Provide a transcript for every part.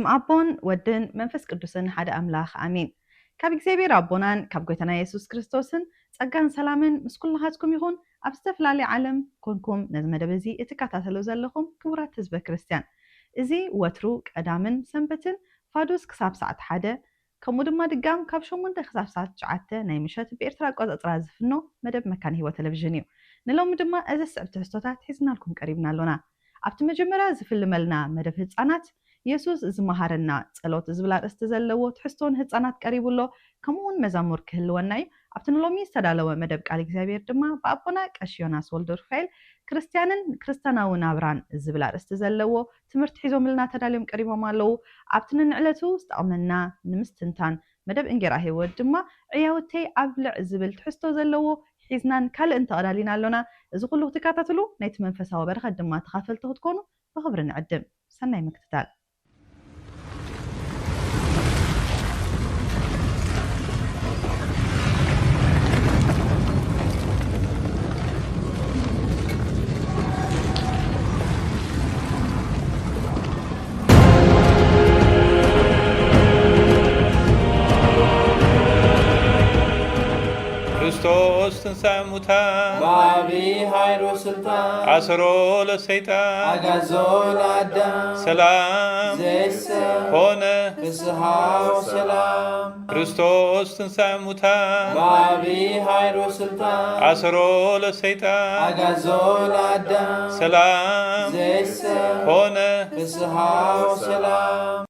بسم أبون ودن منفس قدوسن حدا أملاخ آمين. كاب إكسابير أبونان كاب قوتنا يسوس كريستوسن سأجان سلامن مسكول هاتكم يهون أبستف لالي علم كونكم نزم دبزي اتكاتاتلو زلكم كورات تزبه كريستيان. إزي وتروك أدامن سنبتن فادوس كساب ساعت حدا كمودما دقام كاب شو منتخ كساب ساعت جعته نايمشات بإرتراق قوز أطراز فنو مدب مكان هو تلفزيونيو. نلو مدما أزا سعب تحستوتات حيزنا لكم قريبنا لنا. أبت مجمرة زفل ملنا مدب هتسانات يسوس زمهارنا ጸሎት ዝብላር እስተዘለዎ ትሕስቶን ህፃናት ቀሪቡሎ ከምኡውን መዛሙር ክህልወናዩ ኣብቲ ንሎሚ ዝተዳለወ መደብ ቃል እግዚአብሔር ድማ ብኣቦና ቀሺ ዮናስ ወልደ ሩፋኤል ክርስቲያንን ክርስትያናዊ ናብራን ዝብላር እስተዘለዎ ትምህርቲ ሒዞምልና ተዳልዮም ቀሪቦም ኣለዉ ኣብቲ ንዕለቱ ዝጠቕመና ንምስትንታን መደብ እንጌራ ህይወት ድማ ዕያውተይ ኣብልዕ ዝብል ትሕስቶ ዘለዎ ሒዝናን ካልእ እንተቐዳሊና ኣለና እዚ ኩሉ ክትከታተሉ ናይቲ መንፈሳዊ በረኸት ድማ ተኻፈልቲ ክትኮኑ ብኽብሪ ንዕድም ሰናይ ምክትታል ክርስቶስ ትንሣኤ ሙታን በአብይ ኃይል ወስልጣን አስሮ ለሰይጣን አጋዞ ለአዳም ሰላም ዘይሰብ ሆነ ፍስሐ ወሰላም ክርስቶስ ትንሣኤ ሙታን በአብይ ኃይል ወስልጣን አስሮ ለሰይጣን አጋዞ ለአዳም ሰላም ዘይሰብ ሆነ ፍስሐ ወሰላም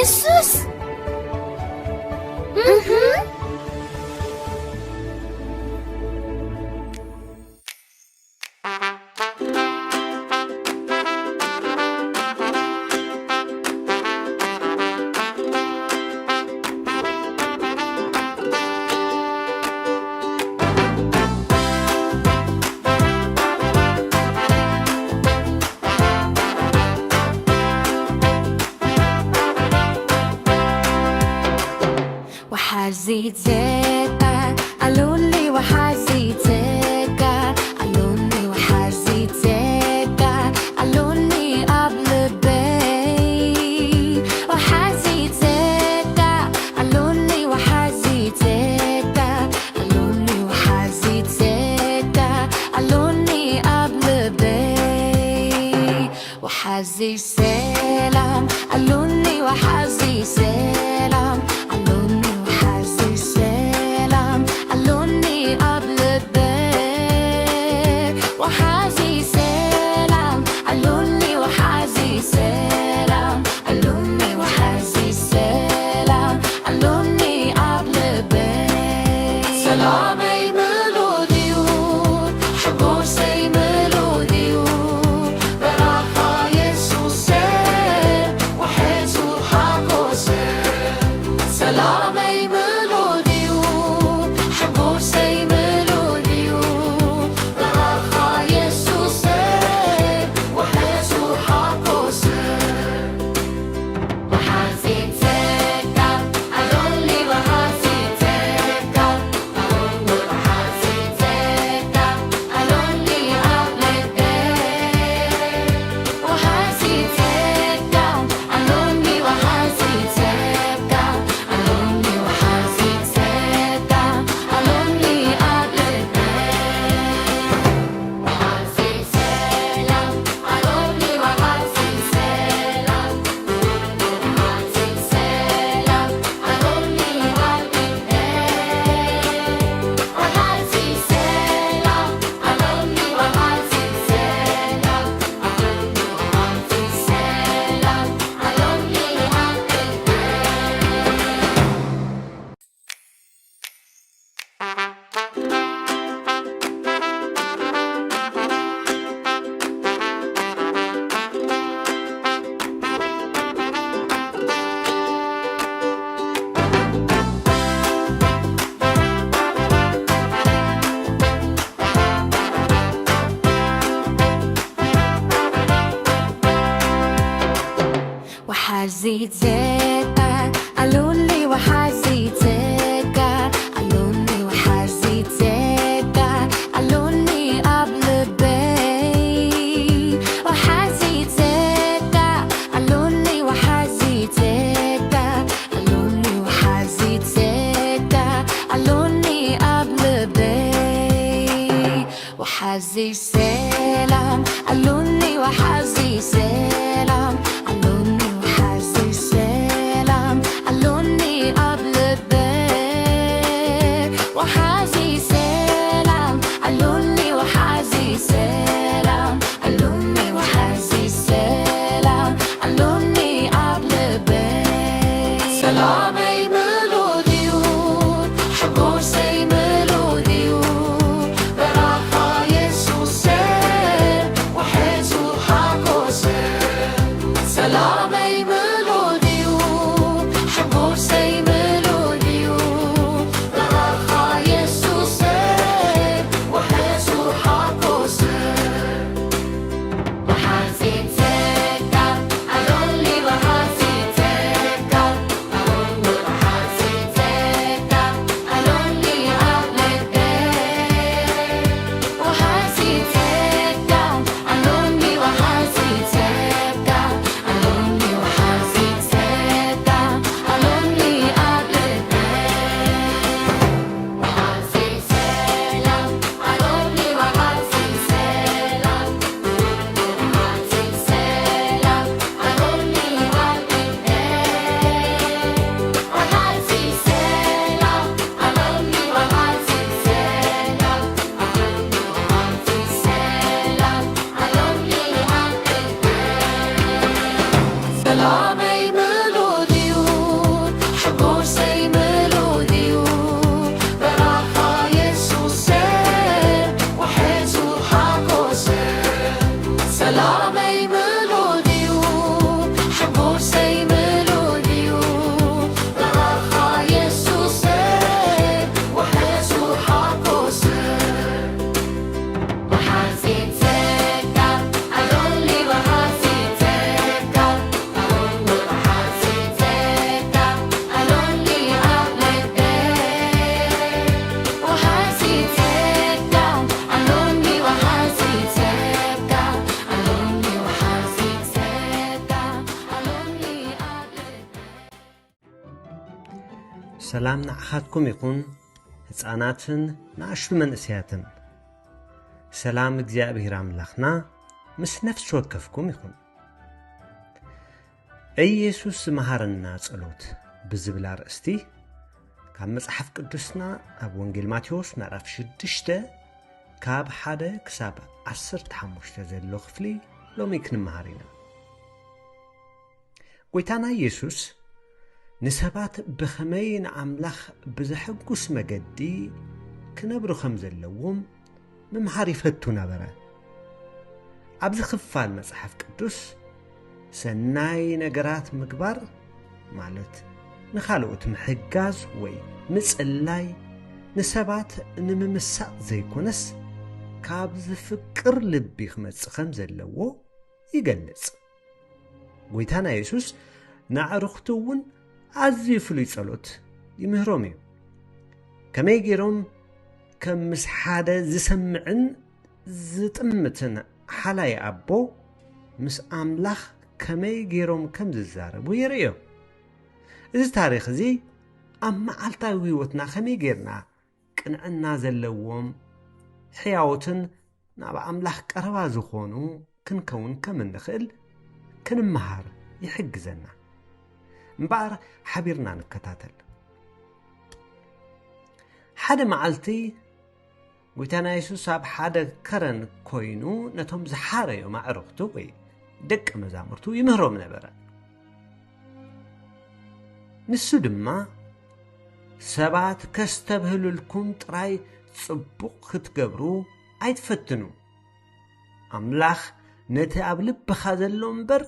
Yesus. وحزيتك قالوا لي وحزيتك قالوا لي وحزيتك قالوا لي قبل البيت وحزيتك قالوا لي وحزيتك قالوا لي وحزيتك قالوا لي قبل البيت وحزي سلام قالوا لي وحزي سلام سلام وحزيت زيتا قالولي وحزيت زيتا قالولي وحزيت زيتا قالولي قبل البيت وحزيت زيتا قالولي وحزيت زيتا قالولي وحزيت زيتا قالولي قبل البيت وحزي سلام قالولي وحزي سلام قالولي وحزي سلام قالولي قبل البيت وحزي سلام قالولي وحزي سلام قالولي وحزي سلام قالولي قبل البيت سلام أي ملوديون حبوس أي ملوديون براحة يسوع سير وحزو حقو سير سلام أي ملوديون حبوس أي ملوديون براحة يسوع سير وحزو حقو سير وحزيت زيتا قالولي وحزيت زيتا قالولي وحزيت زيتا قالولي قبل البيت وحزيت زيتا قالولي وحزيت زيتا قالولي وحزيت زيتا قالولي قبل البيت وحزيت سلام قالولي وحزيت سلام وحزيت سلام قالولي قبل البيت وحزيت سلام قالولي وحزيت سلام قالولي وحزيت سلام قالولي قبل البيت سلام أي ملوديون حبوس أي ملوديون براحة يسوع سير وحزو حقو سير سلام أي ملوديون حبوس أي ملوديون براحة يسوع سير وحزو حقو سير وحزيت زيتا قالولي وحزيت زيتا قالولي وحزيت زيتا قالولي قبل البيت وحزيت زيتا قالولي وحزيت زيتا قالولي وحزيت زيتا قالولي قبل البيت ሰላም ንዓኻትኩም ይኹን ህፃናትን ንኣሽቱ መንእስያትን ሰላም እግዚኣብሔር ኣምላኽና ምስ ነፍሲ ወከፍኩም ይኹን ኢየሱስ ዝመሃረና ጸሎት ብዝብል ኣርእስቲ ካብ መጽሓፍ ቅዱስና ኣብ ወንጌል ማቴዎስ ምዕራፍ 6 ካብ 1 ክሳብ 15 ዘሎ ክፍሊ ሎሚ ክንመሃር ኢና ጎይታና ኢየሱስ ንሰባት ብኸመይ ንኣምላኽ ብዘሐጉስ መገዲ ክነብሩ ከም ዘለዎም ምምሃር ይፈቱ ነበረ ኣብዚ ክፋል መጽሓፍ ቅዱስ ሰናይ ነገራት ምግባር ማለት ንኻልኦት ምሕጋዝ ወይ ምጽላይ ንሰባት ንምምሳጥ ዘይኮነስ ካብ ዝፍቅር ልቢ ክመጽእ ከም ዘለዎ ይገልጽ ጎይታና ኢየሱስ ንኣዕርኽቱ እውን ኣዝዩ ፍሉይ ጸሎት ይምህሮም እዩ ከመይ ገይሮም ከም ምስ ሓደ ዝሰምዕን ዝጥምትን ሓላይ ኣቦ ምስ ኣምላኽ ከመይ ገይሮም ከም ዝዛረቡ የርእዮም እዚ ታሪኽ እዚ ኣብ መዓልታዊ ህይወትና ከመይ ጌርና ቅንዕና ዘለዎም ሕያውትን ናብ ኣምላኽ ቀረባ ዝኾኑ ክንከውን ከም እንኽእል ክንመሃር ይሕግዘና እምበኣር ሓቢርና ንከታተል ሓደ መዓልቲ ጎይታና ኢየሱስ ኣብ ሓደ ከረን ኮይኑ ነቶም ዝሓረዮም ኣዕርኽቱ ወይ ደቂ መዛሙርቱ ይምህሮም ነበረ ንሱ ድማ ሰባት ከስተብህሉልኩም ጥራይ ጽቡቕ ክትገብሩ ኣይትፈትኑ ኣምላኽ ነቲ ኣብ ልብኻ ዘሎ እምበር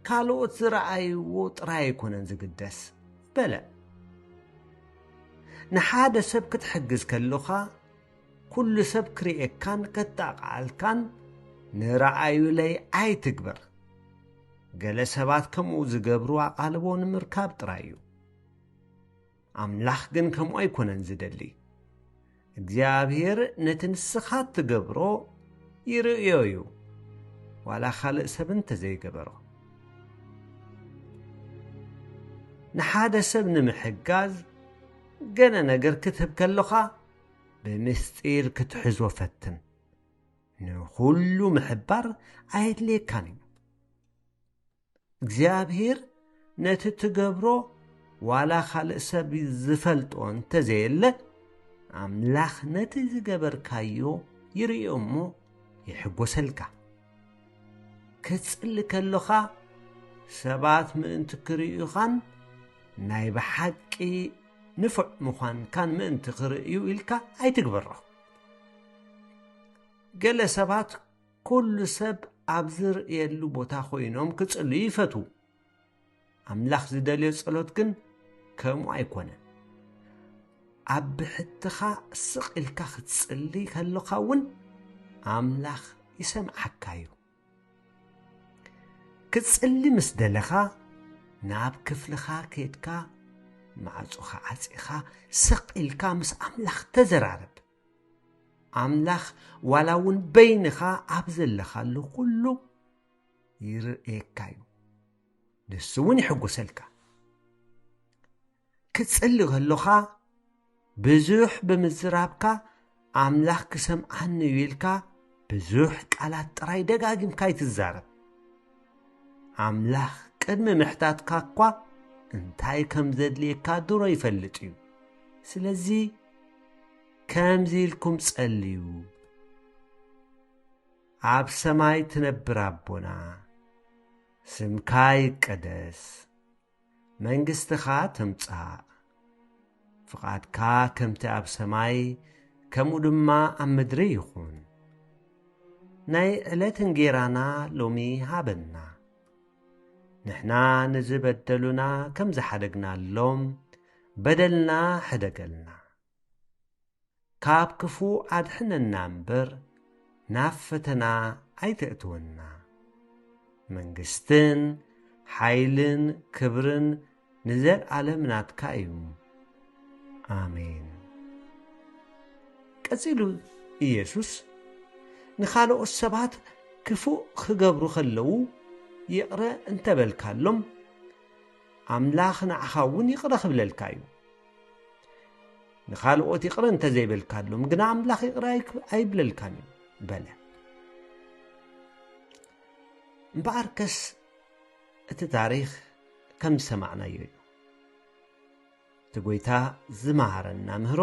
ካልኦት ዝረኣይዎ ጥራይ ኣይኮነን ዝግደስ በለ ንሓደ ሰብ ክትሕግዝ ከለኻ ኩሉ ሰብ ክሪኤካን ከተቃልካን ንረኣዩለይ ኣይትግበር ገለ ሰባት ከምኡ ዝገብሩ ኣቓልቦ ንምርካብ ጥራይ እዩ። ኣምላኽ ግን ከምኡ ኣይኮነን ዝደሊ። እግዚኣብሔር ነቲ ንስኻ ትገብሮ ይርእዮ እዩ፣ ዋላ ካልእ ሰብ እንተዘይገበሮ። ንሓደ ሰብ ንምሕጋዝ ገለ ነገር ክትህብ ከለኻ ብምስጢር ክትሕዞ ፈትን። ንኹሉ ምሕባር ኣየድልየካን እዩ። እግዚኣብሔር ነቲ ትገብሮ ዋላ ካልእ ሰብ ዝፈልጦ እንተዘየለ ኣምላኽ ነቲ ዝገበርካዮ ይርእዮ እሞ ይሕጐሰልካ። ክትጽሊ ከለኻ ሰባት ምእንቲ ክርእዩኻን ናይ ብሓቂ ንፉዕ ምዃንካን ምእንቲ ክርእዩ ኢልካ ኣይትግበሮ። ገለ ሰባት ኩሉ ሰብ ኣብ ዝርእየሉ ቦታ ኮይኖም ክጽልዩ ይፈቱ። ኣምላኽ ዝደልዮ ጸሎት ግን ከምኡ ኣይኮነን። ኣብ ብሕትኻ ስቕ ኢልካ ክትጽሊ ከለኻ እውን ኣምላኽ ይሰምዓካ እዩ። ክትጽሊ ምስ ደለኻ ናብ ክፍልኻ ከይድካ ማዕጾኻ ዓጺኻ ስቕ ኢልካ ምስ ኣምላኽ ተዘራረብ። ኣምላኽ ዋላ እውን በይንኻ ኣብ ዘለኻሉ ኩሉ ይርእየካ እዩ፣ ንሱ እውን ይሕጐሰልካ። ክትጽሊ ከለኻ ብዙሕ ብምዝራብካ ኣምላኽ ክሰምዓኒ እዩ ኢልካ ብዙሕ ቃላት ጥራይ ደጋጊምካ ይትዛረብ። ኣምላኽ ቅድሚ ምሕታትካ እኳ እንታይ ከም ዘድልየካ ድሮ ይፈልጥ እዩ። ስለዚ ከምዚ ኢልኩም ጸልዩ። ኣብ ሰማይ ትነብር ኣቦና፣ ስምካ ይቀደስ፣ መንግሥትኻ ትምጻእ፣ ፍቓድካ ከምቲ ኣብ ሰማይ ከምኡ ድማ ኣብ ምድሪ ይኹን። ናይ ዕለት እንጌራና ሎሚ ሃበና፣ ንሕና ንዝበደሉና ከም ዝሓደግናሎም በደልና ሕደገልና፣ ካብ ክፉ ኣድሕነና እምበር ናብ ፈተና ኣይተእትወና። መንግሥትን ሓይልን ክብርን ንዘለዓለም ናትካ እዩ፣ ኣሜን። ቀጺሉ ኢየሱስ ንኻልኦት ሰባት ክፉእ ክገብሩ ከለዉ ይቕረ እንተበልካሎም ኣምላኽ ንዓኻ እውን ይቕረ ክብለልካ እዩ። ንኻልኦት ይቕረ እንተዘይበልካሎም ግና ኣምላኽ ይቕረ ኣይብለልካን እዩ በለ። እምበኣርከስ እቲ ታሪኽ ከም ዝሰማዕናዮ እዩ። እቲ ጐይታ ዝመሃረና ምህሮ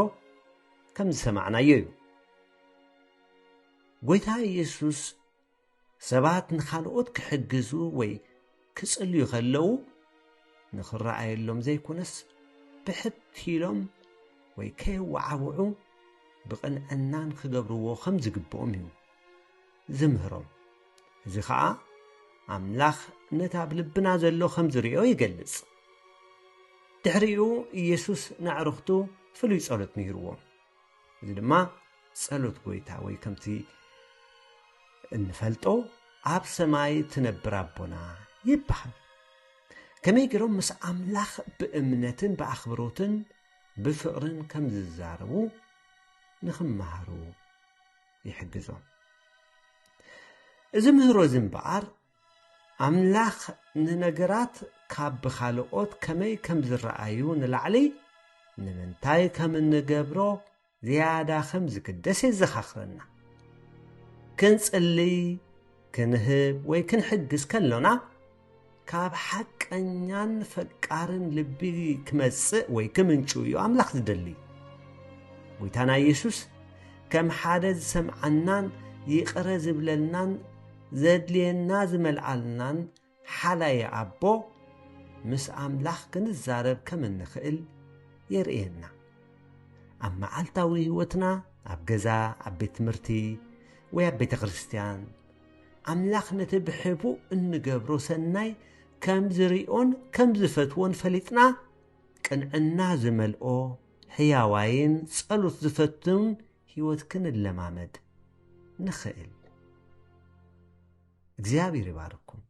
ከም ዝሰማዕናዮ እዩ። ጐይታ ኢየሱስ ሰባት ንኻልኦት ክሕግዙ ወይ ክጽልዩ ከለዉ ንኽረኣየሎም ዘይኮነስ ብሕቲሎም ወይ ከየወዓውዑ ብቕንዕናን ክገብርዎ ከም ዝግብኦም እዩ ዝምህሮም። እዚ ኸዓ ኣምላኽ ነቲ ኣብ ልብና ዘሎ ከም ዝርእዮ ይገልጽ። ድሕሪኡ ኢየሱስ ንዕርኽቱ ፍሉይ ጸሎት ነይርዎም። እዚ ድማ ጸሎት ጐይታ ወይ ከምቲ እንፈልጦ ኣብ ሰማይ ትነብር ኣቦና ይበሃል። ከመይ ገይሮም ምስ ኣምላኽ ብእምነትን ብኣኽብሮትን ብፍቕርን ከም ዝዛረቡ ንኽመሃሩ ይሕግዞም። እዚ ምህሮ እዚ እምበኣር ኣምላኽ ንነገራት ካብ ብኻልኦት ከመይ ከም ዝረኣዩ ንላዕሊ ንምንታይ ከም እንገብሮ ዝያዳ ከም ዝግደስ የዘኻኽረና። ክንጽልይ፣ ክንህብ ወይ ክንሕግዝ ከሎና ካብ ሓቀኛን ፈቃርን ልቢ ክመጽእ ወይ ክምንጩ እዩ ኣምላኽ ዝደሊ። ጐይታና ኢየሱስ ከም ሓደ ዝሰምዓናን ይቕረ ዝብለልናን ዘድልየና ዝመልዓልናን ሓላየ ኣቦ ምስ ኣምላኽ ክንዛረብ ከም እንኽእል የርእየና። ኣብ መዓልታዊ ህይወትና ኣብ ገዛ፣ ኣብ ቤት ትምህርቲ ወይ ኣብ ቤተ ክርስቲያን ኣምላኽ ነቲ ብሕቡእ እንገብሮ ሰናይ ከም ዝሪኦን ከም ዝፈትዎን ፈሊጥና ቅንዕና ዝመልኦ ሕያዋይን ጸሎት ዝፈቱን ህይወት ክንለማመድ ንኽእል። እግዚአብሔር ይባርኩም።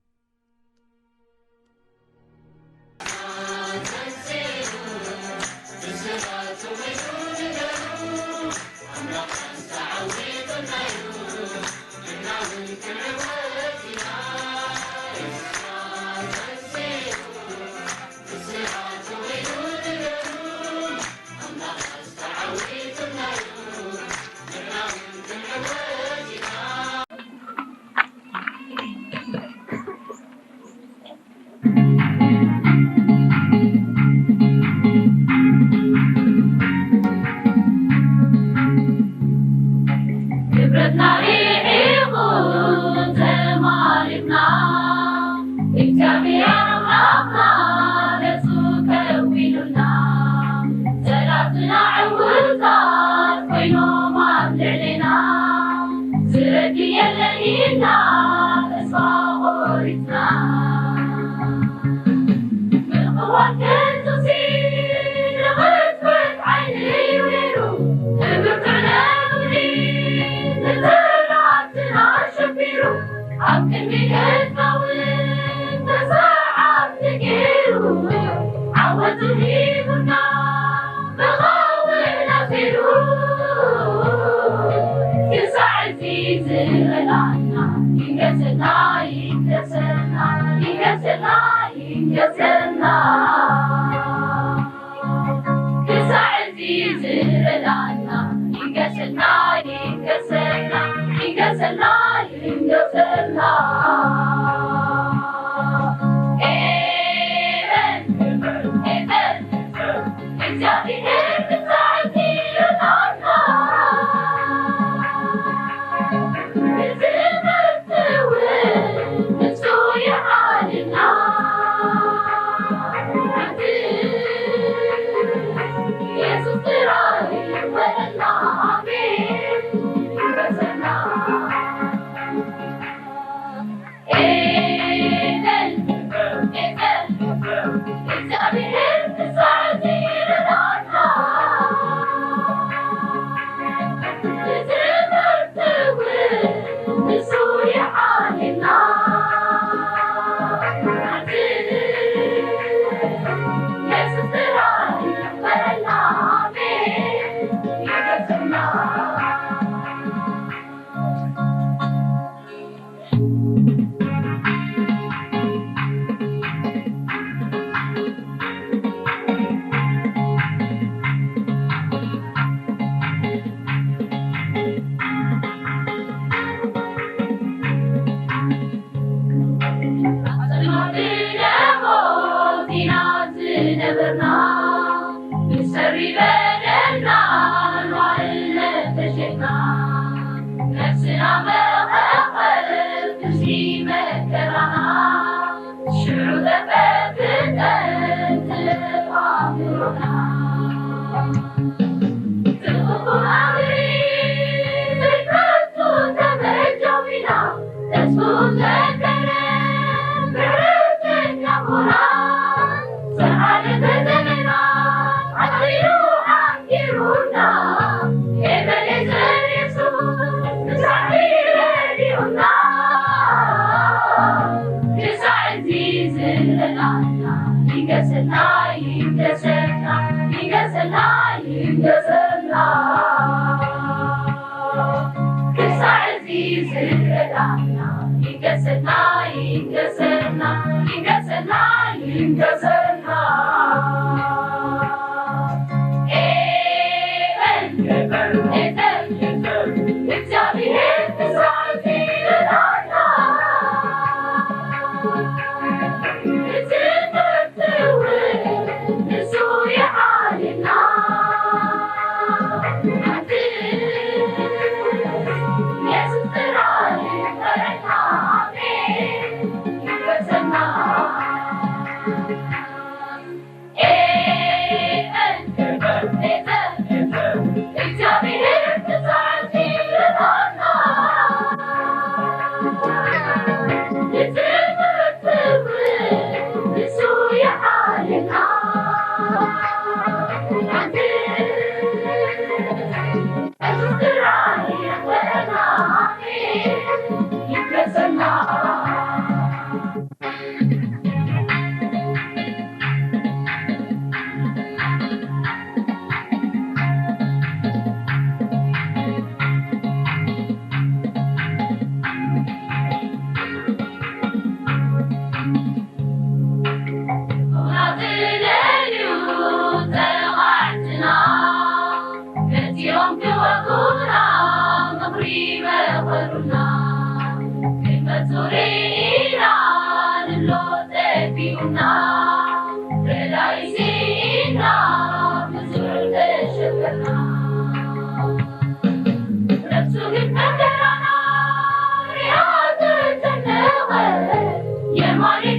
Your money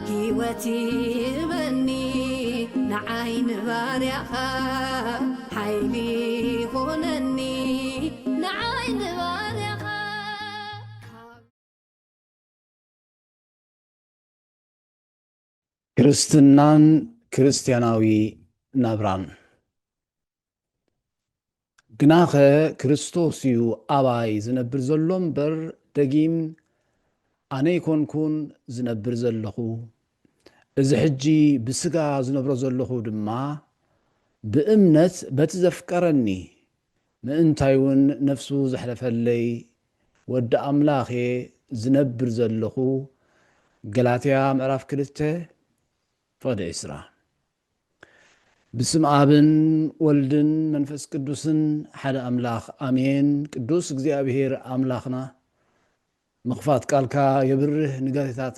هيوتي مني نعين باريخا حيلي هونني نعين باريخا كريستنان كريستياناوي نبران ግናኸ ክርስቶስ እዩ ኣባይ ዝነብር ዘሎ እምበር ደጊም ኣነ ይኮንኩን ዝነብር ዘለኹ እዚ ሕጂ ብስጋ ዝነብሮ ዘለኹ ድማ ብእምነት በቲ ዘፍቀረኒ ምእንታይ እውን ነፍሱ ዘሕለፈለይ ወዲ ኣምላኽ ዝነብር ዘለኹ ገላትያ ምዕራፍ 2 ፍቅዲ 20 بسم آبن ولدن منفس قدوسن حد أملاخ آمين قدوس እግዚአብሔር أملاخنا مخفات قالكا يبره نقاتات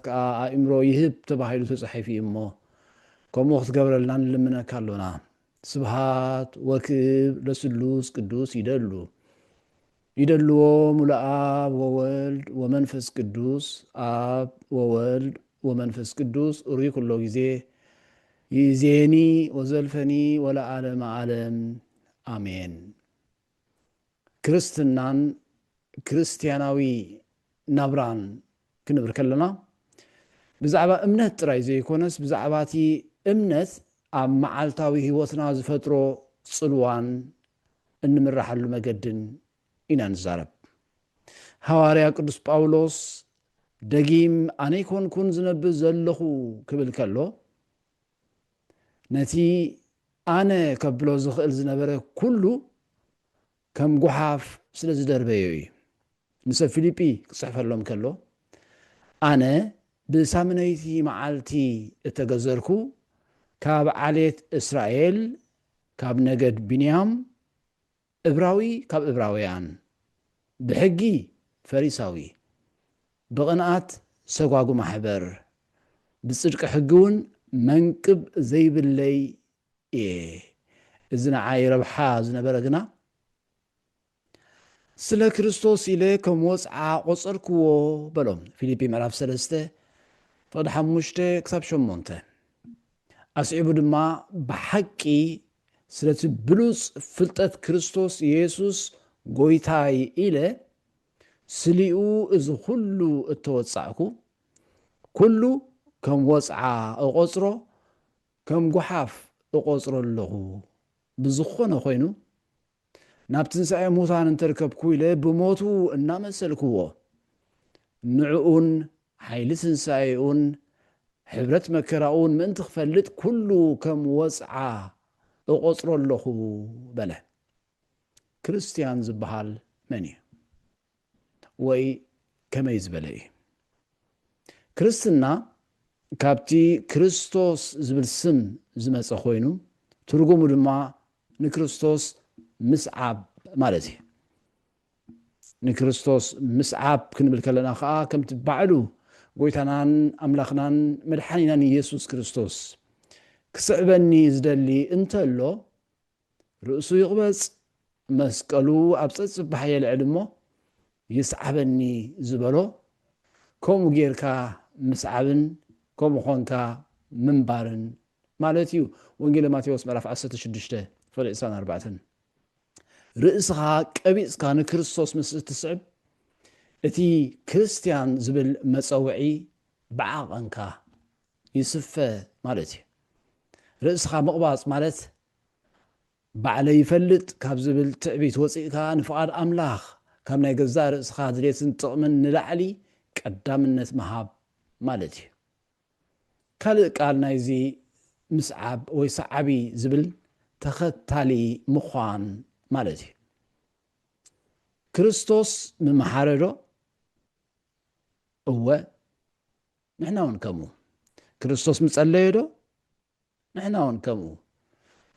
إمرو يهب تباحيلو تصحيفي إمو كم وقت قبل لنا لمنا كالونا سبحات وكب لسلوس قدوس يدلو ملا آب وولد ومنفس قدوس آب وولد ومنفس قدوس أريك الله يزيه يزيني وزلفني ولا عالم عالم آمين كريستيانان كريستياناوي نابران كنبر كلنا بزعبا امنت رايزي يكونس بزعباتي امنت ام معالتاوي هيوتنا زفترو صلوان ان مرحل مقدن إنا نزارب حواريا قدس باولوس دقيم أنا يكون كون زنبز زلخو كبل كلو نتي أنا كبلو زخل زنبره كله كم قحاف سلز دربيوي نسا فيليبي صحف اللهم كله أنا بسامنيتي معالتي اتغزركو كاب عليت إسرائيل كاب نجد بنيام إبراوي كاب إبراويان بحقي فريساوي بغنات سقاقو محبر بصدق حقون منكب زي باللي إذن عاي ربحا زنا برقنا سلا كريستوس إليكم وسعى قصركو بلوم فيليبي معرف سلسته فقد حموشته كتاب شمونته أسعبو دما بحقي سلت بلوس فلتت كريستوس يسوس قويتاي إلي سليو إذ كلو التوسعكو كلو كم وسعى أقصره كم قحاف أقصر له بزخونه خوينو نابتن سعي موتان انتركب كويلة بموتو النامسل كوه نعون حيلتن سعيون حبرت مكراون من تخفلت كلو كم وسعى أقصر له بله كريستيان زبحال مني وي كما يزبلي كريستنا كابتي كريستوس زبل سم زمس أخوينو ترجمو دما نكريستوس مسعاب مالتي نكريستوس مسعاب كنبل كلنا خا كم تبعلو قويتانان أملاخنان مدحانينان يسوس كريستوس كسعبني زدلي انتلو رؤسو يغبس مسكلو أبسط بحيا العلمو يسعبني زبلو كوم غيركا مسعبن كوم خونكا منبارن مالتيو وانجيل ماتيوس مراف 16 فلإسان 4 رئيسها كبيس كان كريستوس مسل تسعب اتي كريستيان زبل مصوعي بعاقنكا يسفى مالتي رئيسها مقباص مالت بعلي يفلت كاب زبل تعبيت وصيكا نفقاد أملاخ كم نيجزا رئيسها دريتن طقمن نلعلي قدامنت مهاب مالتي كالق قال نايزي مسعب ويسعبي زبل تختالي مخوان مالتي كريستوس من محارده هو نحنا ونكمو كريستوس متصليدو نحنا ونكمو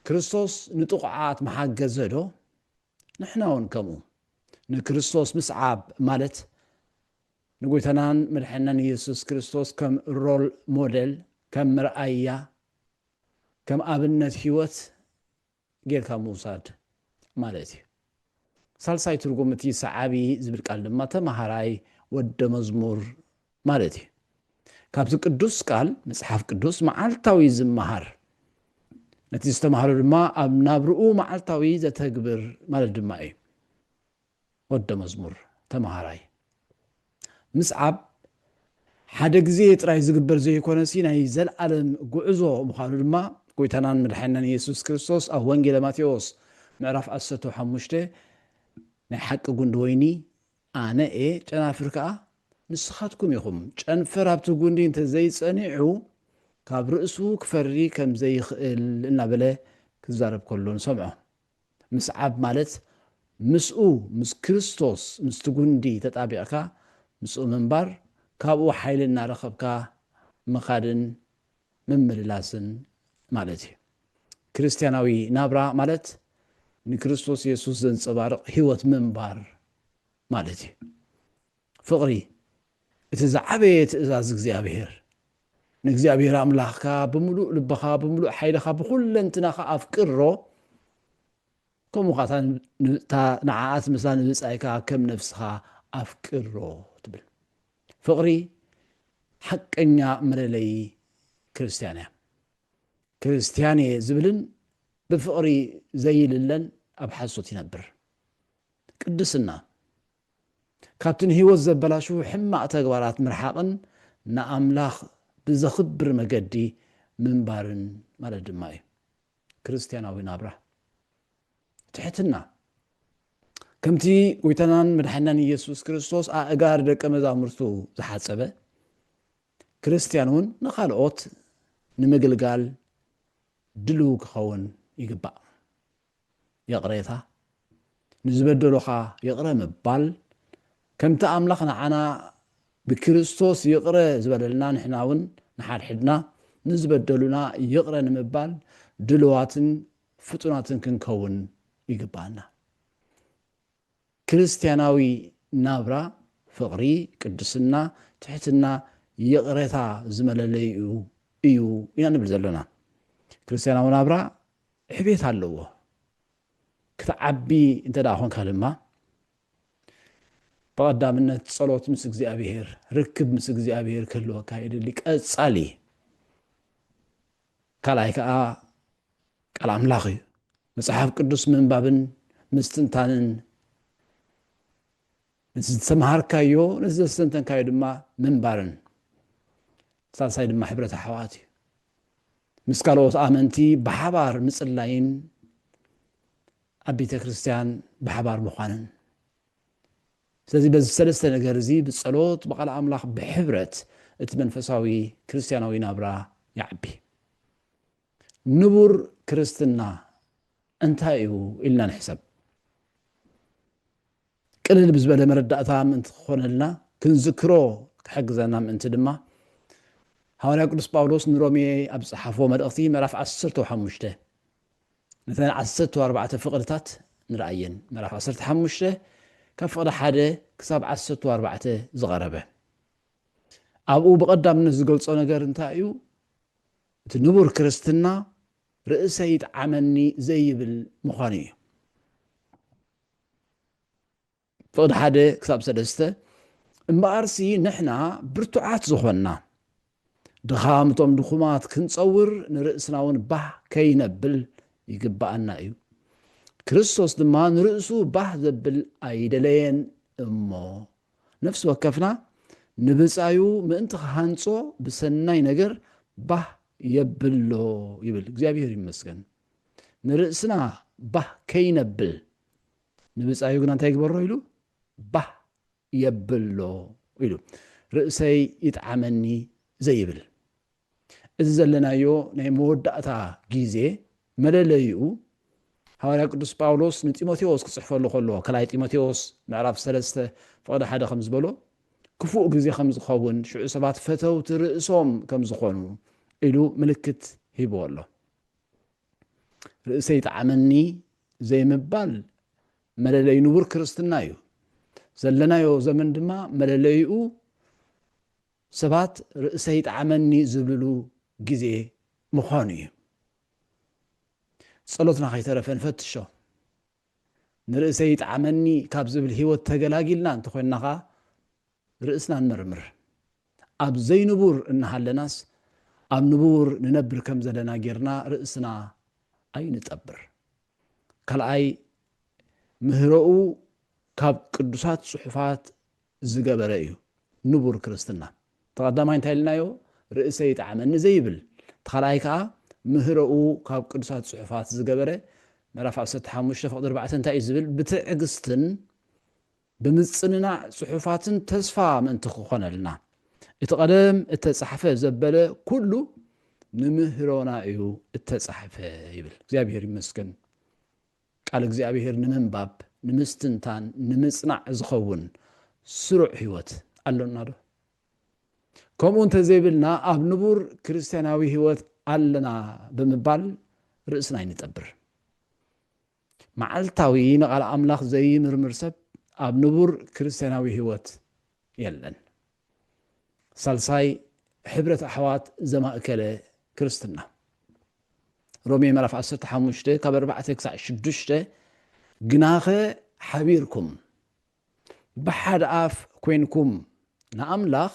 كريستوس نطقعات محجزدو نحنا ونكمو نكريستوس مسعب مالت نقولتنان مدحنان يسوس كريستوس كم رول موديل كم مرأية كم أبنت هيوت غير كموساد مالتي سالساي ترجمتي سعابي زبل قال لما تمهراي ود مزمور مالتي كابت قدوس قال مصحف قدوس معالتاوي زمهر نتي استمهروا دما ابنابرؤو معالتاوي زتغبر مال دماي ود مزمور تمهراي مسعب حدا غزي طراي زغبر زي كونسي ناي زلعلم غعزو مخالو دما قويتانان مدحنان يسوس كريستوس او وانجيل ماتيوس معرف 15 نحق قند ويني أنا ጨናፍር ከዓ ንስኻትኩም ኢኹም ጨንፈር ኣብቲ ጉንዲ እንተዘይጸኒዑ ካብ ርእሱ ክፈሪ ከም ዘይኽእል እናበለ ክዛረብ ከሎ ንሰምዖ ምስዓብ ማለት ምስኡ ምስ ክርስቶስ ምስቲ ጉንዲ ተጣቢዕካ ምስኡ ምንባር ካብኡ ሓይሊ እናረኸብካ ምኻድን ምምልላስን ማለት እዩ ክርስቲያናዊ ናብራ ማለት ንክርስቶስ ኢየሱስ ዘንጸባርቕ ህይወት ምንባር ማለት እዩ ፍቕሪ እቲ ዝዓበየ ትእዛዝ እግዚአብሔር ንእግዚአብሔር ኣምላኽካ ብምሉእ ልብኻ ብምሉእ ሓይልኻ ብኩለንትናኻ ኣፍቅሮ ከምኡኻ ንዓኣት ምሳ ንብፃይካ ከም ነፍስኻ ኣፍቅሮ ትብል ፍቕሪ ሓቀኛ መለለይ ክርስቲያን እያ ክርስቲያን እየ ዝብልን ብፍቕሪ ዘይልለን ኣብ ሓሶት ይነብር ቅድስና ካብትን ህይወት ዘበላሹ ሕማቕ ተግባራት ምርሓቕን ንኣምላኽ ብዘኽብር መገዲ ምንባርን ማለት ድማ እዩ ክርስቲያናዊ ናብራ ትሕትና ከምቲ ጎይታናን መድሓኒናን ኢየሱስ ክርስቶስ ኣእጋር ደቀ መዛሙርቱ ዝሓፀበ ክርስቲያን እውን ንኻልኦት ንምግልጋል ድልው ክኸውን ይግባእ የቕሬታ ንዝበደሉኻ የቕረ ምባል ከምቲ ኣምላኽ ንዓና ብክርስቶስ ይቕረ ዝበለልና ንሕና እውን ንሓድሕድና ንዝበደሉና ይቕረ ንምባል ድልዋትን ፍጡናትን ክንከውን ይግባአና ክርስቲያናዊ ናብራ ፍቕሪ ቅድስና ትሕትና ይቕሬታ ዝመለለይ እዩ ኢና ንብል ዘለና ክርስቲያናዊ ናብራ ሕቤት ኣለዎ ክትዓቢ እንተዳ ኮንካ ድማ بقدامنا تصلوت مس እግዚአብሔር ركب مس እግዚአብሔር كلوካ يدلي ቀጻሊ ካላይካ ቃል አምላኽ መጽሐፍ ቅዱስ ምንባብን ምስትንታንን ንዝተማሃርካዮ ንዝተስተንተንካዮ ድማ ምንባርን ሳልሳይ ድማ ሕብረት ኣሕዋት ምስ ካልኦት ኣመንቲ ብሓባር ምጽላይን ኣብ ቤተ ክርስቲያን ብሓባር ምዃንን ስለዚህ በዚህ ሰለስተ ነገር እዚ ብጸሎት በቃል አምላኽ ብሕብረት እቲ መንፈሳዊ ክርስቲያናዊ ናብራ ያዕቢ ንቡር ክርስትና እንታይ እዩ ኢልና ንሕሰብ ቅልል ብዝበለ መረዳእታ ምእንቲ ክኾነልና ክንዝክሮ ክሕግዘና ምእንቲ ድማ ሐዋርያ ቅዱስ ጳውሎስ ንሮሜ ኣብ ጽሓፎ መልእኽቲ ምዕራፍ 15 ነተን 14 ፍቕድታት ንርአየን ምዕራፍ 15 ካብ ፍቕዲ 1 ክሳብ 14 ዝቐረበ ኣብኡ ብቐዳምነት ዝገልጾ ነገር እንታይ እዩ እቲ ንቡር ክርስትና ርእሰይ ይጥዓመኒ ዘይብል ምዃኑ እዩ ፍቕዲ 1 ክሳብ 3 እምበኣርሲ ንሕና ብርቱዓት ዝኾንና ድኻምቶም ድኹማት ክንጸውር ንርእስና እውን ባህ ከይነብል ይግባአና እዩ ክርስቶስ ድማ ንርእሱ ባህ ዘብል ኣይደለየን እሞ ነፍሲ ወከፍና ንብፃዩ ምእንቲ ክሃንጾ ብሰናይ ነገር ባህ የብሎ ይብል እግዚአብሔር ይመስገን ንርእስና ባህ ከይነብል ንብፃዩ ግን እንታይ ይግበሮ ኢሉ ባህ የብሎ ኢሉ ርእሰይ ይጥዓመኒ ዘይብል እዚ ዘለናዮ ናይ መወዳእታ ጊዜ መለለይኡ ሐዋርያ ቅዱስ ጳውሎስ ንጢሞቴዎስ ክጽሕፈሉ ከሎ ከላይ ጢሞቴዎስ ምዕራፍ 3 ፍቕዲ 1 ከም ዝበሎ ክፉእ ግዜ ከም ዝኸውን ሽዑ ሰባት ፈተውቲ ርእሶም ከም ዝኾኑ ኢሉ ምልክት ሂብዎ ኣሎ ርእሰይ ይጥዓመኒ ዘይምባል መለለይ ንቡር ክርስትና እዩ ዘለናዮ ዘመን ድማ መለለይኡ ሰባት ርእሰይ ይጥዓመኒ ዝብልሉ ግዜ ምዃኑ እዩ ጸሎትና ከይተረፈን ፈትሾ ንርእሰይ ይጥዓመኒ ካብ ዝብል ህይወት ተገላጊልና እንተኮይንናኻ ርእስና ንመርምር ኣብ ዘይንቡር እናሃለናስ ኣብ ንቡር ንነብር ከም ዘለና ጌርና ርእስና ኣይንጠብር ካልኣይ ምህሮኡ ካብ ቅዱሳት ጽሑፋት ዝገበረ እዩ ንቡር ክርስትና ተቐዳማይ እንታይ ኢልናዮ ርእሰይ ይጥዓመኒ ዘይብል ተኻልኣይ ከዓ ምህሮኡ ካብ ቅዱሳት ጽሑፋት ዝገበረ ምዕራፍ 15 ፍቕዲ 4 እንታይ እዩ ዝብል ብትዕግስትን ብምጽንናዕ ጽሑፋትን ተስፋ ምእንቲ ክኾነልና እቲ ቀደም እተጻሕፈ ዘበለ ኩሉ ንምህሮና እዩ እተጻሕፈ ይብል። እግዚአብሔር ይመስገን። ቃል እግዚአብሔር ንምንባብ ንምስትንታን ንምጽናዕ ዝኸውን ስሩዕ ህይወት ኣለና ዶ? ከምኡ እንተዘይብልና ኣብ ንቡር ክርስቲያናዊ ህይወት ኣለና ብምባል ርእስና ይንጠብር። መዓልታዊ ንቓል ኣምላኽ ዘይምርምር ሰብ ኣብ ንቡር ክርስቲያናዊ ህይወት የለን። ሳልሳይ ሕብረት ኣሕዋት ዘማእከለ ክርስትና ሮሜ ምዕራፍ 15 ካብ 4 ክሳብ 6 ግናኸ ሓቢርኩም ብሓደ ኣፍ ኮይንኩም ንኣምላኽ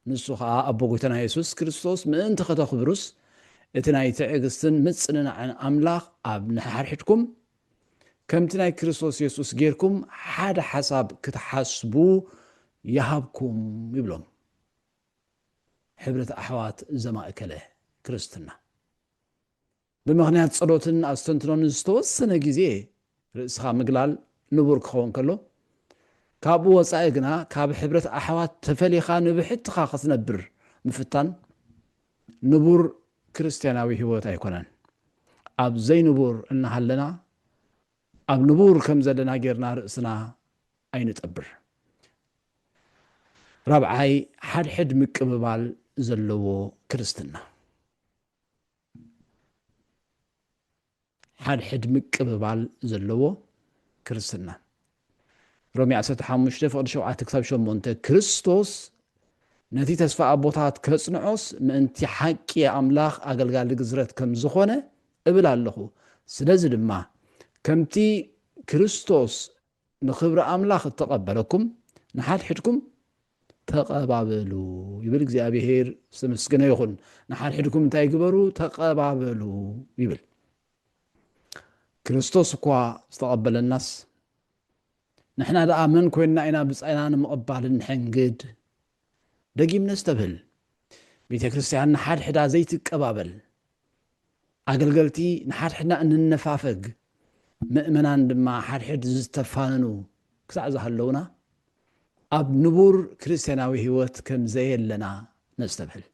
ንሱ ከዓ ኣቦ ጎይታና ኢየሱስ ክርስቶስ ምእንቲ ከተኽብሩስ እቲ ናይ ትዕግስትን ምጽንናዕን ኣምላኽ ኣብ ንሓድሕድኩም ከምቲ ናይ ክርስቶስ ኢየሱስ ጌርኩም ሓደ ሓሳብ ክትሓስቡ ይሃብኩም ይብሎም። ሕብረት ኣሕዋት ዘማእከለ ክርስትና ብምኽንያት ጸሎትን ኣስተንትኖን ዝተወሰነ ግዜ ርእስኻ ምግላል ንቡር ክኸውን ከሎ ካብኡ ወፃኢ ግና ካብ ሕብረት ኣሕዋት ተፈሊኻ ንብሕትኻ ክትነብር ምፍታን ንቡር ክርስቲያናዊ ህይወት ኣይኮነን። ኣብ ዘይንቡር እናሃለና ኣብ ንቡር ከም ዘለና ጌርና ርእስና ኣይንጠብር። ራብዓይ ሓድሕድ ምቅብባል ዘለዎ ክርስትና ሓድሕድ ምቅብባል ዘለዎ ክርስትና ሮሜ 15 ፍቅዲ 7 ክሳብ 8 ክርስቶስ ነቲ ተስፋ ኣቦታት ከጽንዖስ ምእንቲ ሓቂ ኣምላኽ ኣገልጋሊ ግዝረት ከም ዝኾነ እብል ኣለኹ። ስለዚ ድማ ከምቲ ክርስቶስ ንኽብሪ ኣምላኽ እተቐበለኩም ንሓድሕድኩም ተቐባበሉ ይብል። እግዚአብሔር ዝተመስገነ ይኹን። ንሓድሕድኩም እንታይ ግበሩ? ተቐባበሉ ይብል። ክርስቶስ እኳ ዝተቐበለናስ ንሕና ደኣ መን ኮይንና ኢና ብጻይና ንምቕባል ንሕንግድ ደጊምነ ዝተብህል ቤተ ክርስቲያን ንሓድሕዳ ዘይትቀባበል ኣገልገልቲ ንሓድሕድና እንነፋፈግ ምእመናን ድማ ሓድሕድ ዝተፋነኑ ክሳዕ ዝሃለውና ኣብ ንቡር ክርስቲያናዊ ህይወት ከም ዘየለና ነስተብህል።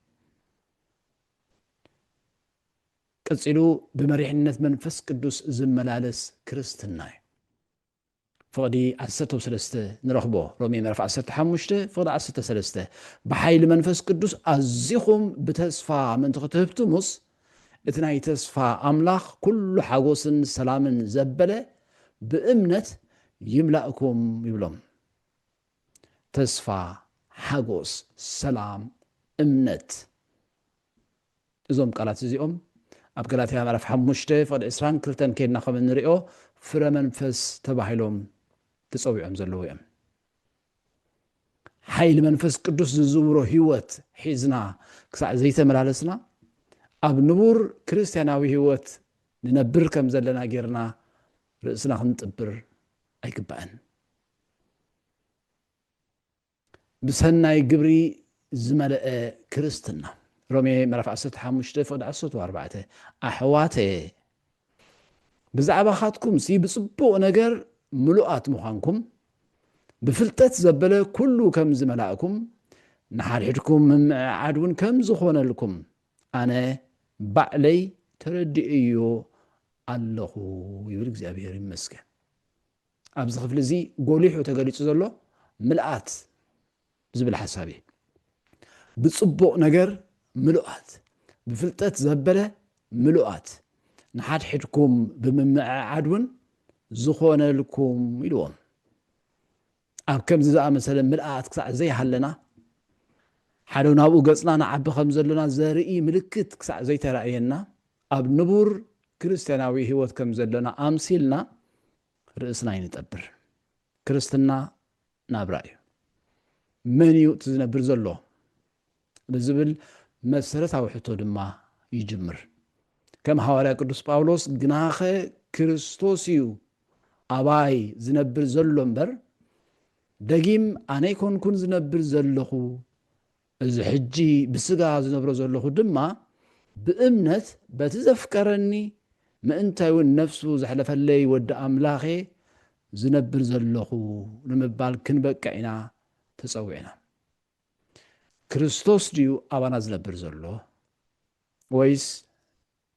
ቀፂሉ ብመሪሕነት መንፈስ ቅዱስ ዝመላለስ ክርስትና እዩ። ፍቕዲ 13 ንረኽቦ ሮሜ ምዕራፍ 15 ፍቕዲ 13 ብሓይሊ መንፈስ ቅዱስ ኣዚኹም ብተስፋ ምእንቲ ክትህብትሙስ እቲ ናይ ተስፋ ኣምላኽ ኩሉ ሓጎስን ሰላምን ዘበለ ብእምነት ይምላእኩም ይብሎም። ተስፋ፣ ሓጎስ፣ ሰላም፣ እምነት እዞም ቃላት እዚኦም ኣብ ገላትያ ምዕራፍ 5 ፍቕዲ 22 ከይድና ከም እንሪኦ ፍረ መንፈስ ተባሂሎም ተጸዊዖም ዘለዉ እዮም። ሓይሊ መንፈስ ቅዱስ ዝዝውሮ ህይወት ሒዝና ክሳዕ ዘይተመላለስና ኣብ ንቡር ክርስቲያናዊ ህይወት ንነብር ከም ዘለና ጌርና ርእስና ክንጥብር ኣይግባአን። ብሰናይ ግብሪ ዝመልአ ክርስትና ሮሜ ምዕራፍ 15 ፍቕዲ 14 ኣሕዋተ ብዛዕባ ኻትኩም ብጽቡቕ ነገር ምሉኣት ምዃንኩም ብፍልጠት ዘበለ ኩሉ ከም ዝመላእኩም ንሓድሕድኩም ምምዕዓድ እውን ከም ዝኾነልኩም ኣነ ባዕለይ ተረዲእዮ ኣለኹ ይብል። እግዚአብሔር ይመስገን። ኣብዚ ክፍሊ እዚ ጎሊሑ ተገሊጹ ዘሎ ምልኣት ዝብል ሓሳብ እዩ። ብጽቡቕ ነገር ምሉኣት፣ ብፍልጠት ዘበለ ምሉኣት ንሓድሕድኩም ብምምዕዓድ እውን ዝኾነልኩም ኢልዎም። ኣብ ከምዚ ዝኣመሰለ ምልኣት ክሳዕ ዘይሃለና ሓደ ናብኡ ገጽና ንዓቢ ከም ዘለና ዘርኢ ምልክት ክሳዕ ዘይተረእየና ኣብ ንቡር ክርስቲያናዊ ህይወት ከም ዘለና ኣምሲልና ርእስና ይንጠብር። ክርስትና ናብራ እዩ። መን እዩ እቲ ዝነብር ዘሎ ብዝብል መሰረታዊ ሕቶ ድማ ይጅምር። ከም ሐዋርያ ቅዱስ ጳውሎስ ግናኸ ክርስቶስ እዩ ኣባይ ዝነብር ዘሎ እምበር ደጊም ኣነ ይኮንኩን ዝነብር ዘለኹ እዚ ሕጂ ብስጋ ዝነብሮ ዘለኹ ድማ ብእምነት በቲ ዘፍቀረኒ ምእንታይ እውን ነፍሱ ዘሕለፈለይ ወዲ ኣምላኸ ዝነብር ዘለኹ ንምባል ክንበቃ ኢና ተጸዊዕና። ክርስቶስ ድዩ ኣባና ዝነብር ዘሎ ወይስ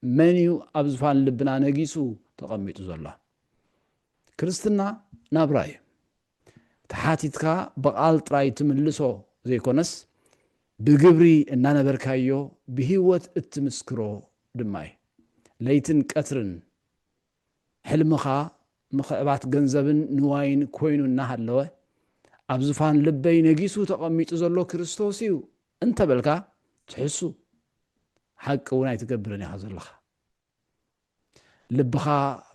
መን እዩ ኣብ ዝፋን ልብና ነጊሱ ተቐሚጡ ዘሎ? ክርስትና ናብራ እዩ። ተሓቲትካ በቓል ጥራይ ትምልሶ ዘይኮነስ ብግብሪ እናነበርካዮ ብህይወት እትምስክሮ ድማ እዩ። ለይትን ቀትርን ሕልምኻ ምኽዕባት ገንዘብን ንዋይን ኮይኑ እናሃለወ ኣብ ዝፋን ልበይ ነጊሱ ተቐሚጡ ዘሎ ክርስቶስ እዩ እንተበልካ ትሕሱ ሓቂ እውን ኣይትገብርን ኢኻ ዘለኻ። ልብኻ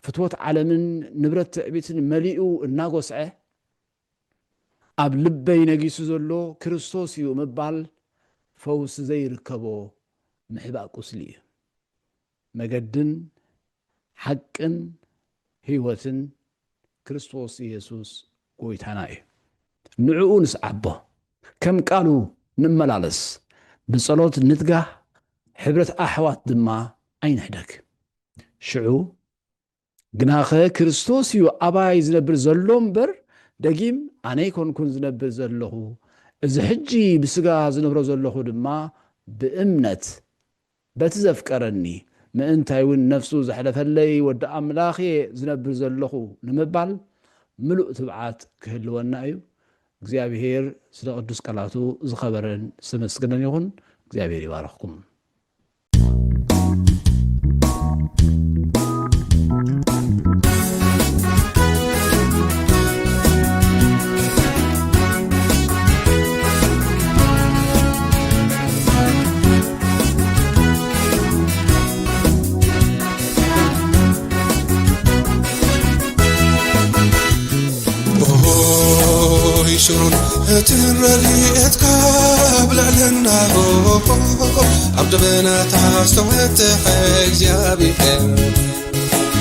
ፍትወት ዓለምን ንብረት ትዕቢትን መሊኡ እናጎስዐ ኣብ ልበይ ነጊሱ ዘሎ ክርስቶስ እዩ ምባል ፈውስ ዘይርከቦ ምሕባእ ቁስሊ እዩ። መገድን ሓቅን ህይወትን ክርስቶስ ኢየሱስ ጎይታና እዩ። ንዕኡ ንስዓቦ ከም ቃሉ ንመላለስ ብጸሎት ንትጋህ ሕብረት ኣሕዋት ድማ ኣይንሕደግ። ሽዑ ግናኸ ክርስቶስ እዩ ኣባይ ዝነብር ዘሎ እምበር ደጊም ኣነ ይኮንኩን ዝነብር ዘለኹ እዚ ሕጂ ብስጋ ዝነብሮ ዘለኹ ድማ ብእምነት በቲ ዘፍቀረኒ ምእንታይ እውን ነፍሱ ዘሕለፈለይ ወዲ ኣምላኽ ዝነብር ዘለኹ ንምባል ምሉእ ትብዓት ክህልወና እዩ። እግዚአብሔር ስለ ቅዱስ ቃላቱ ዝኸበረን ዝተመስገነን ይኹን። እግዚአብሔር ይባርኽኩም። شرون تنرليت قبل لنا عبد بنا تستوت حج يا بيك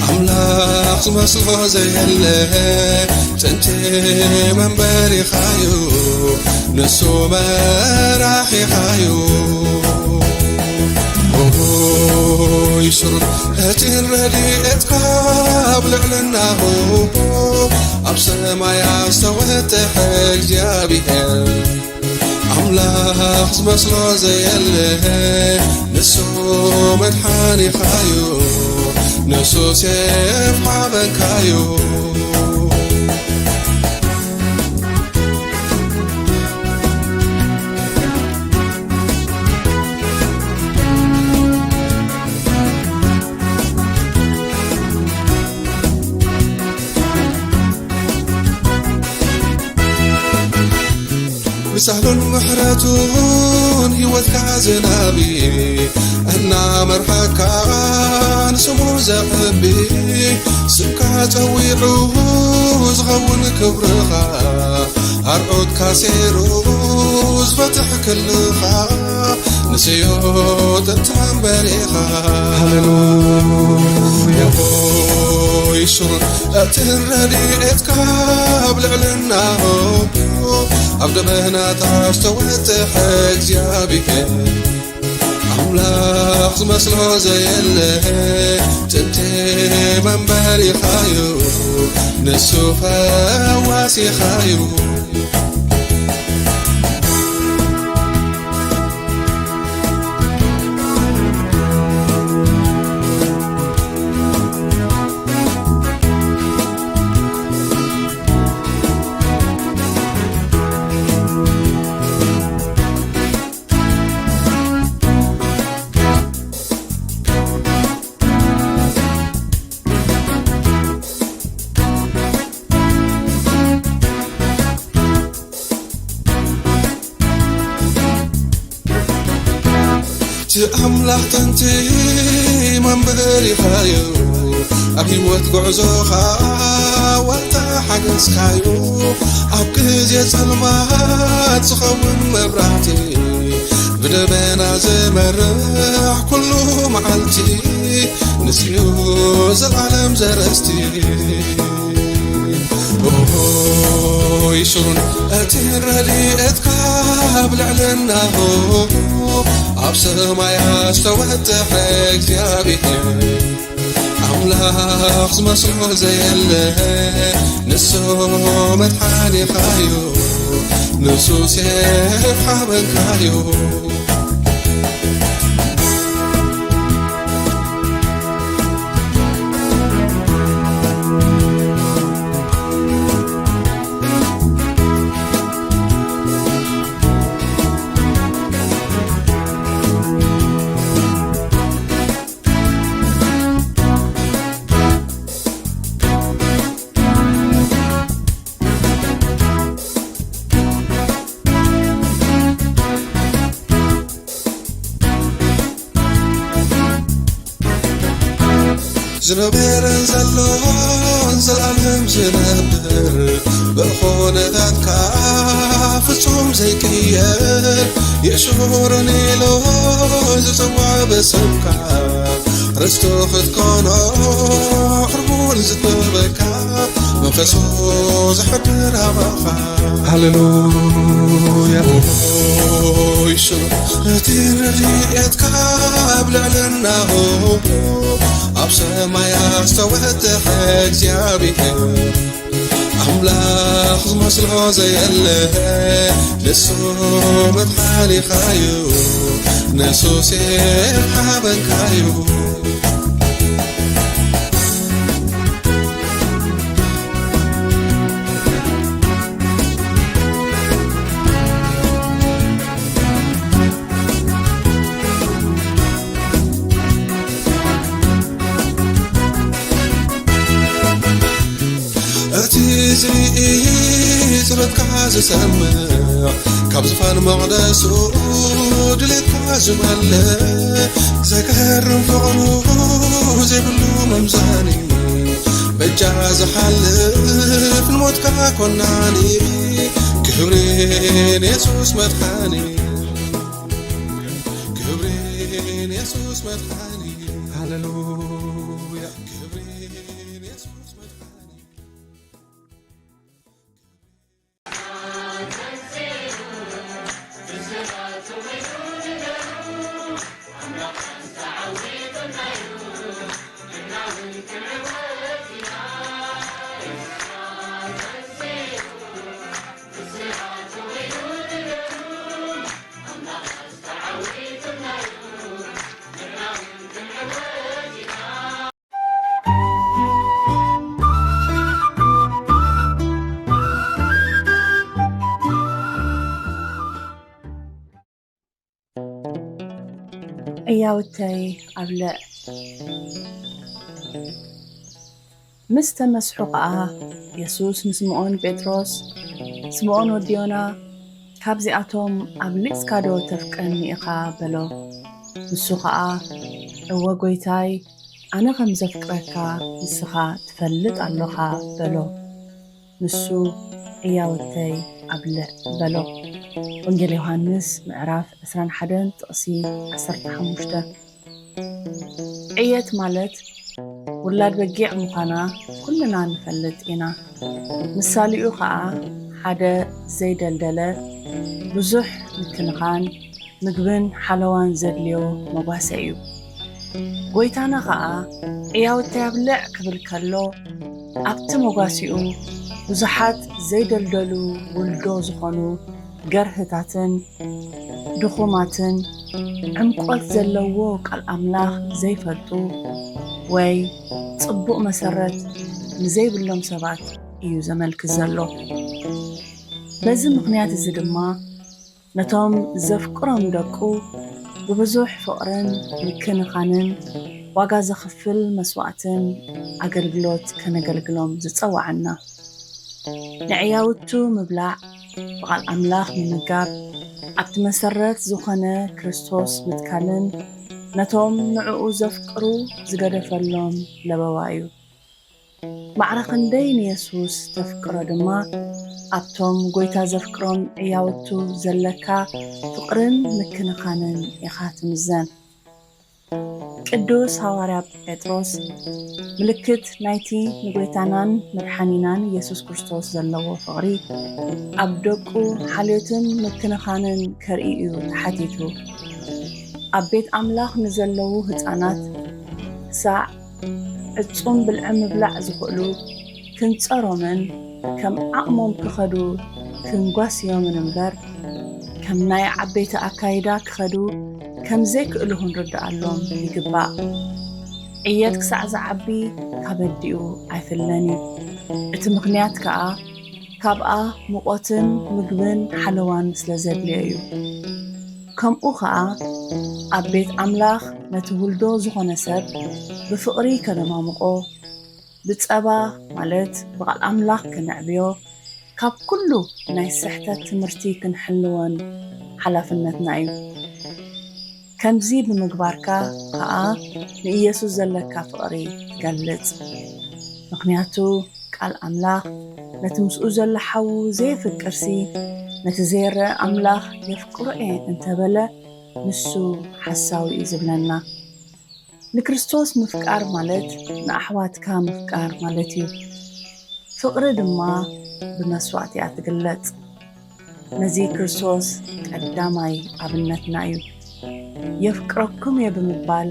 أملاك مسلو زي اللي تنتي من بري خايو نسو راحي خايو يشرون تنرليت قبل لنا أبصر ما يستوت حج يا بيك أملاك مسلو زي اللي نسو مدحاني خايو نسو سيف حابن كايو سهل محرتون هيوت كازنابي أنا مرحكا نسمو زقبي سكات ويعوز غون كبرخا هرعود كاسيروز فتح كلخا نسيوت التنبريخا هللويا يشرون أتنرني اتكاب لعلناه عبد بهنا تستوت حج يا بيك أملاك مسلو زي اللي تنتي من بري خايو نسو فواسي خايو أملاك تنتي من بري خايو أبي وتقعزوخا وتحقس خايو أبكي ظلمات سخون مبراتي بدبنا زمرح كله معلتي نسيوز العالم زرستي يشرون أتنرلي اتقاب لعلناه أبصر ما يستوت حج يا بيك أملاخ زمسلو زيله نسو مدحاني خايو نسو سيف حابن خايو زنبرن زلون زلالهم زنبر بخونتات كافتهم زي كير يشورني لو زسوع بسمكا رستو فتكونو حربون زتبكا منفسو زحبر عبخا هللويا يشنو تير ريئتك بلعلناهو أبسما يستوت حق يابيه أملاخ زمسلو زيله لسو مدحاني خايو نسو سيف حابن كايو زرتك زسمع كابزفان مقدسو دلتك زمالة زكهر فقرو زيبلو ممزاني بجاز حلف الموت كناني كبرين يسوس مدحاني كبرين يسوس مدحاني هللويا كبرين يسوس مدحاني أياوتي أبلع مستمسحق يسوس نسمعون بطرس سمعون وديونا كابزي أتوم أبليس كادو تفكرني إخا بلو نسوخا هو قويتاي أنا خمزة فكركا نسخا تفلت اللوخا بلو نسو أياوتي أبلع بلو ወንጌል ዮሐንስ ምዕራፍ 21 ጥቕሲ 15 ዕየት ማለት ውላድ በጊዕ ምዃና ኩልና ንፈልጥ ኢና ምሳሊኡ ከዓ ሓደ ዘይደልደለ ብዙሕ ምክንኻን ምግብን ሓለዋን ዘድልዮ መጓሰ እዩ ጎይታና ከዓ ዕያውቲ ኣብልዕ ክብል ከሎ ኣብቲ መጓሲኡ ብዙሓት ዘይደልደሉ ውልዶ ዝኾኑ ገርህታትን ድኹማትን ዕምቆት ዘለዎ ቃል ኣምላኽ ዘይፈልጡ ወይ ጽቡቕ መሰረት ንዘይብሎም ሰባት እዩ ዘመልክት ዘሎ በዚ ምኽንያት እዚ ድማ ነቶም ዘፍቅሮም ደቁ ብብዙሕ ፍቕርን ምክንኻንን ዋጋ ዘኽፍል መስዋዕትን ኣገልግሎት ከነገልግሎም ዝጸዋዓና ንዕያውቱ ምብላዕ بقال أملاخ من مجاب عبد مسرت زخنة كريستوس متكلم نتوم نعو زفقرو زقد فلهم لبوايو معرقن دين يسوس تفكر دما عبتهم قويتا زفقرهم عياوتو زلكا فقرن مكنخانن يخاتم الزن ቅዱስ ሐዋርያ ጴጥሮስ ምልክት ናይቲ ንጎይታናን መድሓኒናን ኢየሱስ ክርስቶስ ዘለዎ ፍቕሪ ኣብ ደቁ ሓልዮትን ምክንኻንን ከርኢ እዩ ተሓቲቱ ኣብ ቤት ኣምላኽ ንዘለዉ ህፃናት ክሳዕ እጹም ብልዕ ምብላዕ ዝኽእሉ ክንጸሮምን ከም ዓቕሞም ክኸዱ ክንጓስዮምን እምበር ከም ናይ ዓበይቲ ኣካይዳ ክኸዱ ከም ዘይክእሉ ክንርድኣሎም ይግባእ። ዕየት ክሳዕ ዝዓቢ ካበዲኡ ኣይፍለኒ። እቲ ምኽንያት ከዓ ካብኣ ሙቖትን ምግብን ሓለዋን ስለ ዘድልዮ እዩ። ከምኡ ከዓ ኣብ ቤት ኣምላኽ ነቲ ውልዶ ዝኾነ ሰብ ብፍቕሪ ከነማምቆ ብጸባ ማለት ብቓል ኣምላኽ ክንዕብዮ ካብ ኩሉ ናይ ስሕተት ትምህርቲ ክንሕልወን ሓላፍነትና እዩ። ከምዚ ብምግባርካ ከዓ ንኢየሱስ ዘለካ ፍቕሪ ትገልጽ። ምክንያቱ ቃል ኣምላኽ ነቲ ምስኡ ዘሎ ሓዉ ዘይፍቅርሲ ነቲ ዘይርአ ኣምላኽ የፍቅሮ እየ እንተበለ ንሱ ሓሳዊ እዩ ዝብለና። ንክርስቶስ ምፍቃር ማለት ንኣሕዋትካ ምፍቃር ማለት እዩ። ፍቕሪ ድማ ብመስዋዕት እያ ትግለጽ። ነዚ ክርስቶስ ቀዳማይ ኣብነትና እዩ። የፍቅረኩም እየ ብምባል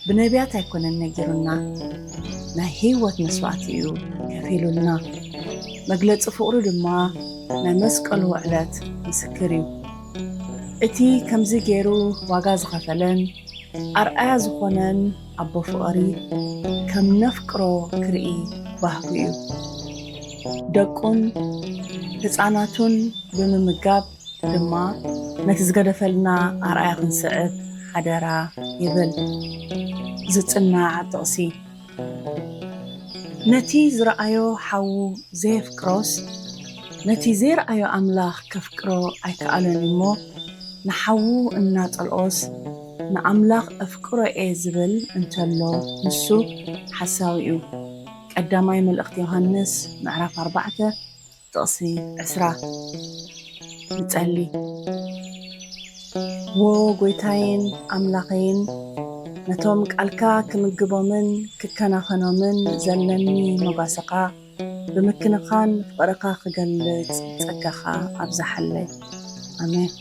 ብነቢያት ኣይኮነን ነጊሩና፣ ናይ ህይወት መስዋዕት እዩ ከፊሉልና። መግለፂ ፍቕሪ ድማ ናይ መስቀሉ ዕለት ምስክር እዩ። እቲ ከምዚ ገይሩ ዋጋ ዝኸፈለን ኣርኣያ ዝኾነን ኣቦ ፍቕሪ ከም ነፍቅሮ ክርኢ ባህጉ እዩ። ደቁን ህፃናቱን ብምምጋብ ድማ ነቲ ዝገደፈልና ኣርኣያ ክንስዕብ ሓደራ ይብል። ዝጽናዕ ጥቕሲ ነቲ ዝረኣዮ ሓዉ ዘየፍቅሮስ ነቲ ዘይረኣዮ ኣምላኽ ከፍቅሮ ኣይከኣለን እሞ ንሓዉ እናጠልኦስ ንኣምላኽ ኣፍቅሮ እየ ዝብል እንተሎ ንሱ ሓሳዊ እዩ። ቀዳማይ መልእኽቲ ዮሃንስ ምዕራፍ 4 ጥቕሲ 20 ንጸሊ። ጎይታዬን ኣምላኸይን ነቶም ቃልካ ክምግቦምን ክከናኸኖምን ዘለኒ መጓሰኻ ብምክንኻን ፍቕርኻ ክገልጽ ጸጋኻ ኣብዛሓለይ ኣሜን።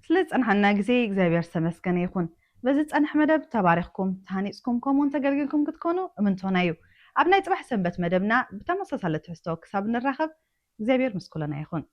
ስለ ዝጸንሐና ግዜ እግዚኣብሔር ዝተመስገነ ይኹን። በዚ ጸንሕ መደብ ተባሪኽኩም ተሃኒጽኩም ከምኡውን ተገልገልኩም ክትኮኑ እምንቶና እዩ። ኣብ ናይ ጽባሕ ሰንበት መደብና ብተመሳሳሊ ትሕዝቶ ክሳብ ንራኸብ እግዚኣብሔር ምስ ኩለና ይኹን።